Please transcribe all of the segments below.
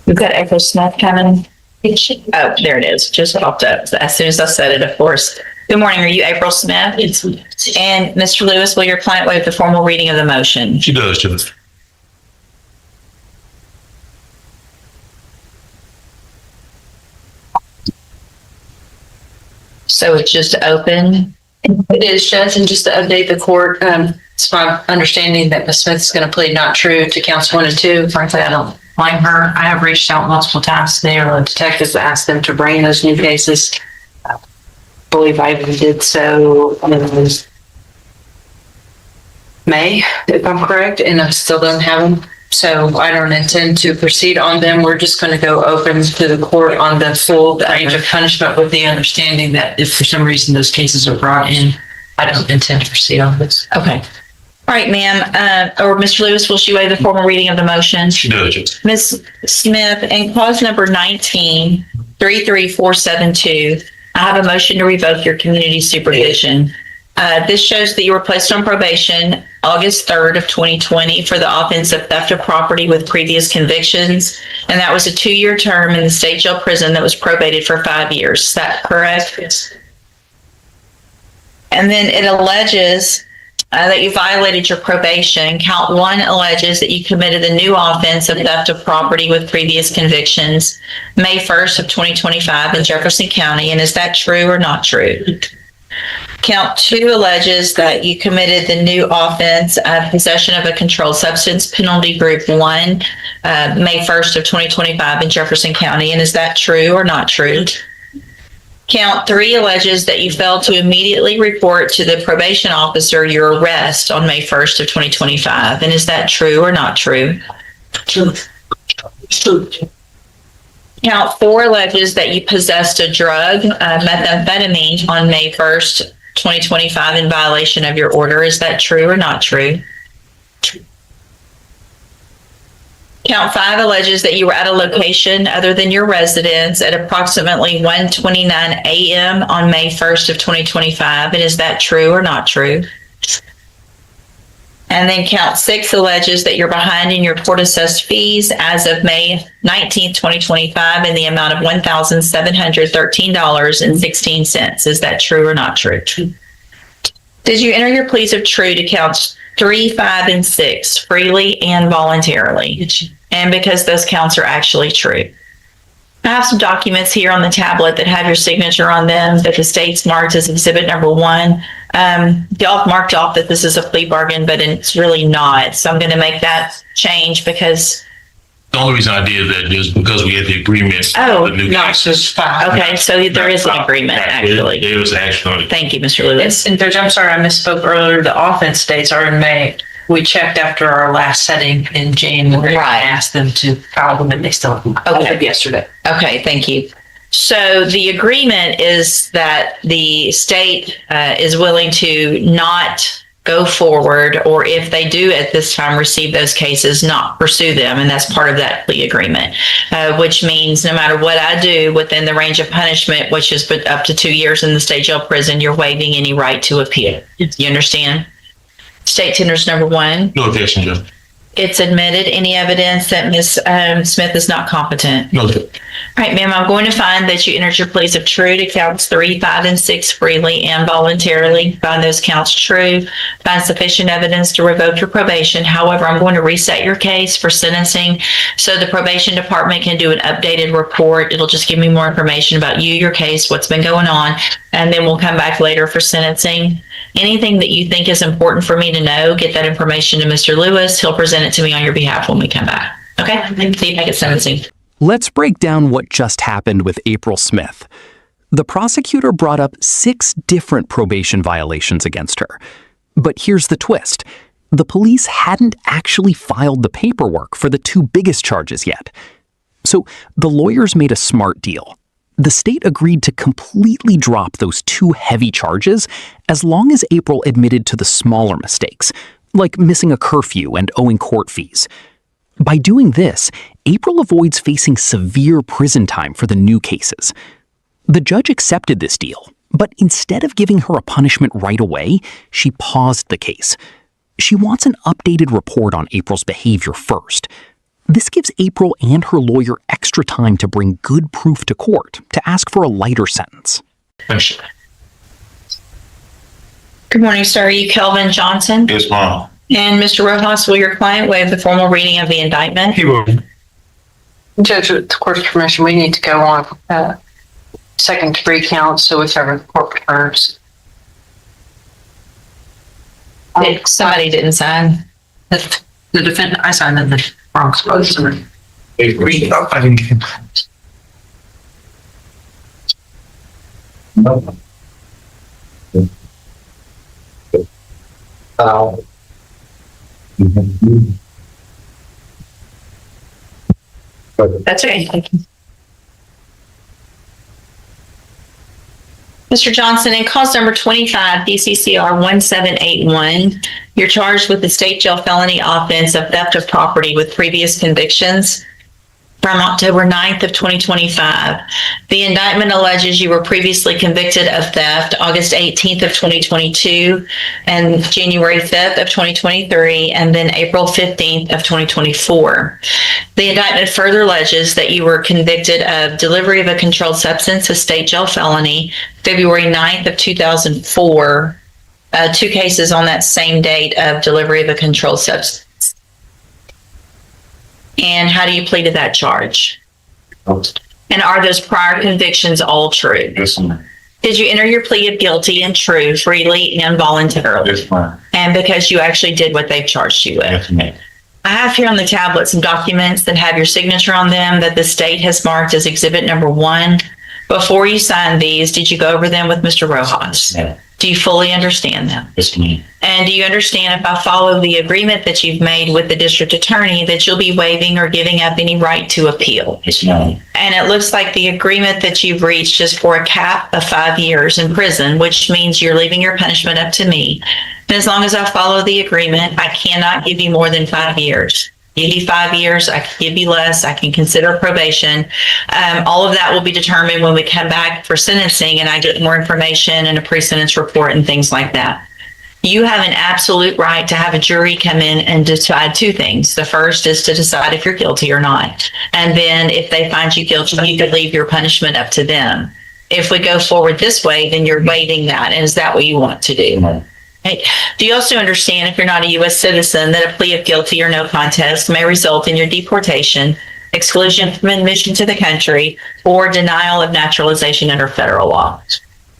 We've got April Smith coming. Oh, there it is. Just popped up. As soon as I said it, of course. Good morning. Are you April Smith? Yes. And Mr. Lewis, will your client waive the formal reading of the motion? She does, Judge. So it's just open. It is, Judge, and just to update the court, it's my understanding that Ms. Smith is going to plead not true to counts 1 and 2. Frankly, I don't blame her. I have reached out multiple times today, or the detectives asked them to bring those new cases. I believe I even did so in May, if I'm correct, and I still don't have them. So I don't intend to proceed on them. We're just going to go open to the court on the full range of punishment, with the understanding that if for some reason those cases are brought in, I don't intend to proceed on this. Okay. All right, ma'am. Or Mr. Lewis, will she waive the formal reading of the motion? She does, Judge. Ms. Smith, in clause number 19, 33472, I have a motion to revoke your community supervision. This shows that you were placed on probation August 3rd of 2020 for the offense of theft of property with previous convictions. And that was a 2-year term in the state jail prison that was probated for 5 years. Is that correct? Yes. And then it alleges that you violated your probation. Count 1 alleges that you committed the new offense of theft of property with previous convictions May 1st of 2025 in Jefferson County. And is that true or not true? Count 2 alleges that you committed the new offense of possession of a controlled substance, penalty group 1, May 1st of 2025 in Jefferson County. And is that true or not true? Count 3 alleges that you failed to immediately report to the probation officer your arrest on May 1st of 2025. And is that true or not true? True. Count 4 alleges that you possessed a drug, methamphetamine, on May 1st, 2025 in violation of your order. Is that true or not true? Count 5 alleges that you were at a location other than your residence at approximately 1:29 a.m. on May 1st of 2025. And is that true or not true? And then count 6 alleges that you're behind in your court-assessed fees as of May 19th, 2025 in the amount of $1,713.16. Is that true or not true? Did you enter your pleas of true to counts 3, 5, and 6 freely and voluntarily? And because those counts are actually true. I have some documents here on the tablet that have your signature on them that the state's marked as exhibit number 1. Y'all have marked off that this is a plea bargain, but it's really not. So I'm going to make that change because... The only reason I did that is because we had the agreement. Oh, the new No, cases. it's just 5. okay, so there is an agreement, actually. There was actually. Thank you, Mr. Lewis. And Judge, I'm sorry, I misspoke earlier. The offense dates are in May. We checked after our last setting in January. Right. I asked them to file them, and they still have yesterday. Okay, thank you. So the agreement is that the state is willing to not go forward, or if they do at this time receive those cases, not pursue them. And that's part of that plea agreement, which means no matter what I do within the range of punishment, which is up to 2 years in the state jail prison, you're waiving any right to appeal. You understand? State tenders number 1. No objection, Judge. It's admitted. Any evidence that Ms. Smith is not competent? No, Judge. All right, ma'am, I'm going to find that you entered your pleas of true to counts 3, 5, and 6 freely and voluntarily. Find those counts true. Find sufficient evidence to revoke your probation. However, I'm going to reset your case for sentencing so the probation department can do an updated report. It'll just give me more information about you, your case, what's been going on, and then we'll come back later for sentencing. Anything that you think is important for me to know, get that information to Mr. Lewis. He'll present it to me on your behalf when we come back. Okay? See you back at sentencing. Let's break down what just happened with April Smith. The prosecutor brought up 6 different probation violations against her. But here's the twist. The police hadn't actually filed the paperwork for the 2 biggest charges yet. So the lawyers made a smart deal. The state agreed to completely drop those 2 heavy charges as long as April admitted to the smaller mistakes, like missing a curfew and owing court fees. By doing this, April avoids facing severe prison time for the new cases. The judge accepted this deal, but instead of giving her a punishment right away, she paused the case. She wants an updated report on April's behavior first. This gives April and her lawyer extra extra time to bring good proof to court to ask for a lighter sentence. Thanks. Good morning, sir. Are you Kelvin Johnson? Yes, ma'am. And Mr. Rojas, will your client waive the formal reading of the indictment? He will. Judge, with the court's permission, we need to go on second degree count, so whichever the court prefers. Somebody didn't sign. The defendant, I signed in the wrong spot. Sorry. I didn't get him. That's okay. Thank you. Mr. Johnson, in cause number 25, DCCR 1781, you're charged with the state jail felony offense of theft of property with previous convictions from October 9th of 2025. The indictment alleges you were previously convicted of theft August 18th of 2022 and January 5th of 2023 and then April 15th of 2024. The indictment further alleges that you were convicted of delivery of a controlled substance, a state jail felony, February 9th of 2004, 2 cases on that same date of delivery of a controlled substance. And how do you plead to that charge? And are those prior convictions all true? Yes, ma'am. Did you enter your plea of guilty and true, freely and voluntarily? Yes, ma'am. And because you actually did what they've charged you with? Yes, ma'am. I have here on the tablet some documents that have your signature on them that the state has marked as exhibit number 1. Before you signed these, did you go over them with Mr. Rojas? Yeah. Do you fully understand them? Yes, ma'am. And do you understand if I follow the agreement that you've made with the district attorney that you'll be waiving or giving up any right to appeal? Yes, ma'am. And it looks like the agreement that you've reached is for a cap of 5 years in prison, which means you're leaving your punishment up to me. And as long as I follow the agreement, I cannot give you more than 5 years. Give you 5 years, I can give you less, I can consider probation. All of that will be determined when we come back for sentencing and I get more information and a pre-sentence report and things like that. You have an absolute right to have a jury come in and decide 2 things. The first is to decide if you're guilty or not. And then if they find you guilty, you could leave your punishment up to them. If we go forward this way, then you're waiving that. And is that what you want to do? No. Right. Do you also understand, if you're not a U.S. citizen, that a plea of guilty or no contest may result in your deportation, exclusion from admission to the country, or denial of naturalization under federal law?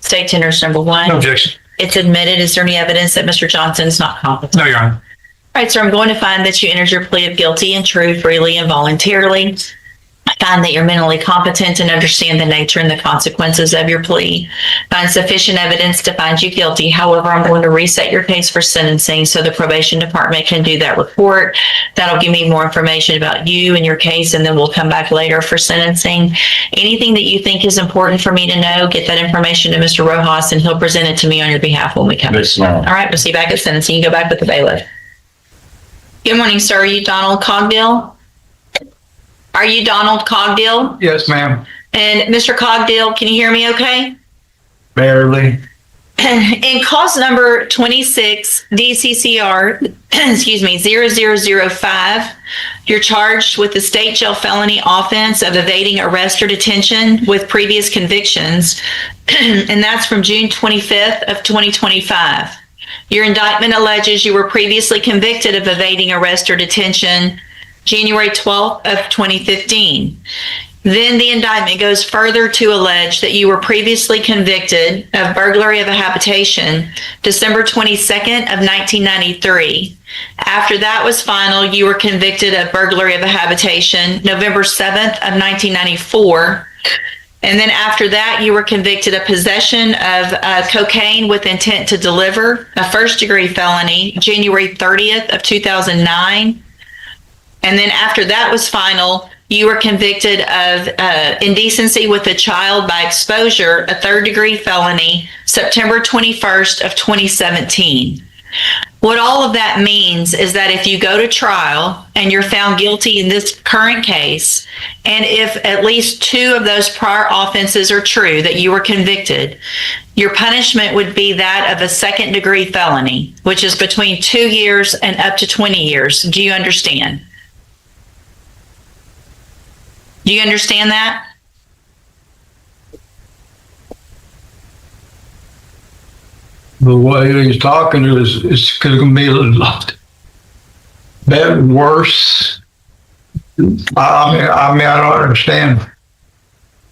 State tenders number 1. No objection. It's admitted. Is there any evidence that Mr. Johnson is not competent? No, Your Honor. All right, sir, I'm going to find that you entered your plea of guilty and true, freely, and voluntarily. I find that you're mentally competent and understand the nature and the consequences of your plea. Find sufficient evidence to find you guilty. However, I'm going to reset your case for sentencing so the probation department can do that report. That'll give me more information about you and your case, and then we'll come back later for sentencing. Anything that you think is important for me to know, get that information to Mr. Rojas, and he'll present it to me on your behalf when we come. Yes, ma'am. All right, we'll see you back at sentencing. You go back with the bailiff. Good morning, sir. Are you Donald Cogdill? Are you Donald Cogdill? Yes, ma'am. And Mr. Cogdill, can you hear me okay? Barely. In cause number 26, DCCR, 0005, you're charged with the state jail felony offense of evading arrest or detention with previous convictions, and that's from June 25th of 2025. Your indictment alleges you were previously convicted of evading arrest or detention January 12th of 2015. Then the indictment goes further to allege that you were previously convicted of burglary of a habitation December 22nd of 1993. After that was final, you were convicted of burglary of a habitation November 7th of 1994. And then after that, you were convicted of possession of cocaine with intent to deliver, a first-degree felony, January 30th of 2009. And then after that was final, you were convicted of indecency with a child by exposure, a third-degree felony, September 21st of 2017. What all of that means is that if you go to trial and you're found guilty in this current case, and if at least 2 of those prior offenses are true, that you were convicted, your punishment would be that of a second-degree felony, which is between 2 years and up to 20 years. Do you understand? Do you understand that? The way he's talking is going to be a lot better, worse. I mean, I don't understand.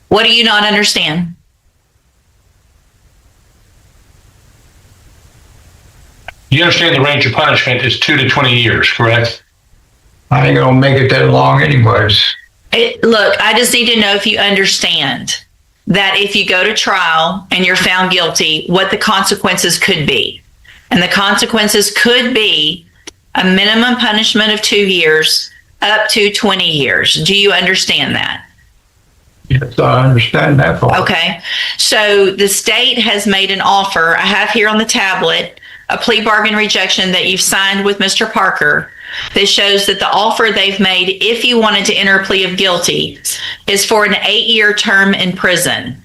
What do you not understand? You understand the range of punishment is 2 to 20 years, correct? I ain't gonna make it that long anyways. Look, I just need to know if you understand that if you go to trial and you're found guilty, what the consequences could be. And the consequences could be a minimum punishment of 2 years up to 20 years. Do you understand that? Yes, I understand that part. Okay. So the state has made an offer. I have here on the tablet a plea bargain rejection that you've signed with Mr. Parker that shows that the offer they've made, if you wanted to enter a plea of guilty, is for an 8-year term in prison.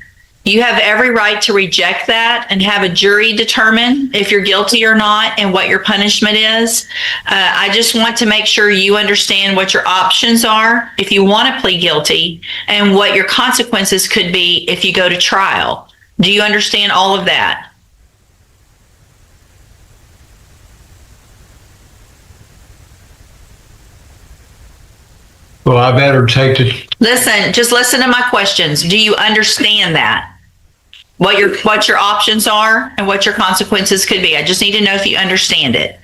You have every right to reject that and have a jury determine if you're guilty or not and what your punishment is. I just want to make sure you understand what your options are if you want to plead guilty and what your consequences could be if you go to trial. Do you understand all of that? Well, I better take the. Just listen to my questions. Do you understand that? What your options are and what your consequences could be. I just need to know if you understand it.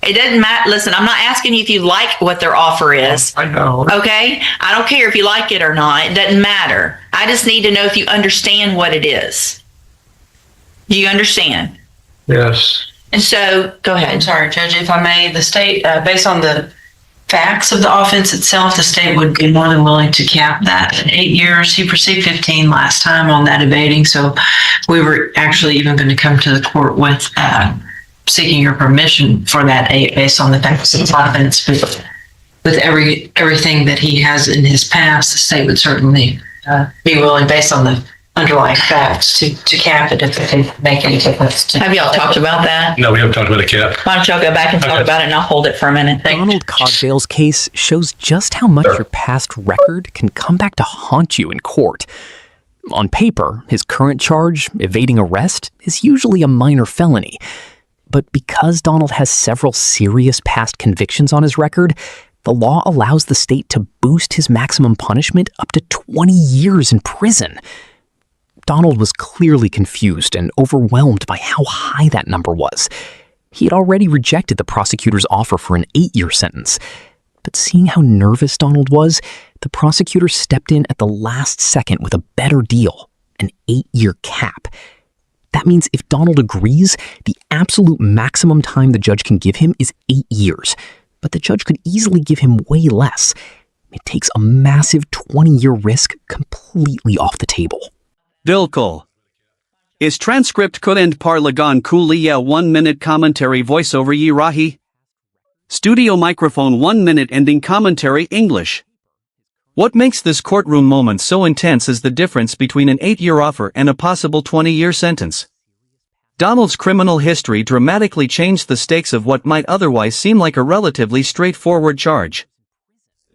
It doesn't matter. Listen, I'm not asking you if you like what their offer is. I know. Okay? I don't care if you like it or not. It doesn't matter. I just need to know if you understand what it is. Do you understand? Yes. And so, go I'm ahead. sorry, Judge, if I may, the state, based on the facts of the offense itself, the state would be more than willing to cap that at 8 years. He received 15 last time on that evading, so we were actually even going to come to the court with seeking your permission for that 8 based on the facts of the offense. But with everything that he has in his past, the state would certainly be willing, based on the underlying facts, to cap it if they make any difference. Have y'all talked about that? No, we haven't talked about a cap. Why don't y'all go back and talk Okay. about it and I'll hold it for a minute. Donald Cogdill's case shows just how much your past record can come back to haunt you in court. On paper, his current charge, evading arrest, is usually a minor felony. But because Donald has several serious past convictions on his record, the law allows the state to boost his maximum punishment up to 20 years in prison. Donald was clearly confused and overwhelmed by how high that number was. He had already rejected the prosecutor's offer for an 8-year sentence. But seeing how nervous Donald was, the prosecutor stepped in at the last second with a better deal, an 8-year cap. That means if Donald agrees, the absolute maximum time the judge can give him is 8 years. But the judge could easily give him way less. It takes a massive 20-year risk completely off the table. Dilkul. Is transcript kurend par lagan kuliya 1-minute commentary voiceover ye rahi? Studio microphone 1-minute ending commentary English. What makes this courtroom moment so intense is the difference between an 8-year offer and a possible 20-year sentence. Donald's criminal history dramatically changed the stakes of what might otherwise seem like a relatively straightforward charge.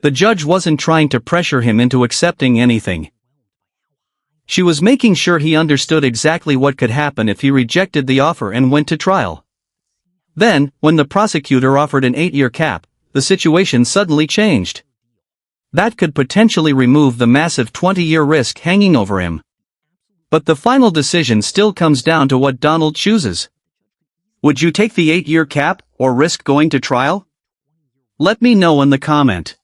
The judge wasn't trying to pressure him into accepting anything. She was making sure he understood exactly what could happen if he rejected the offer and went to trial. Then, when the prosecutor offered an 8-year cap, the situation suddenly changed. That could potentially remove the massive 20-year risk hanging over him. But the final decision still comes down to what Donald chooses. Would you take the 8-year cap or risk going to trial? Let me know in the comment.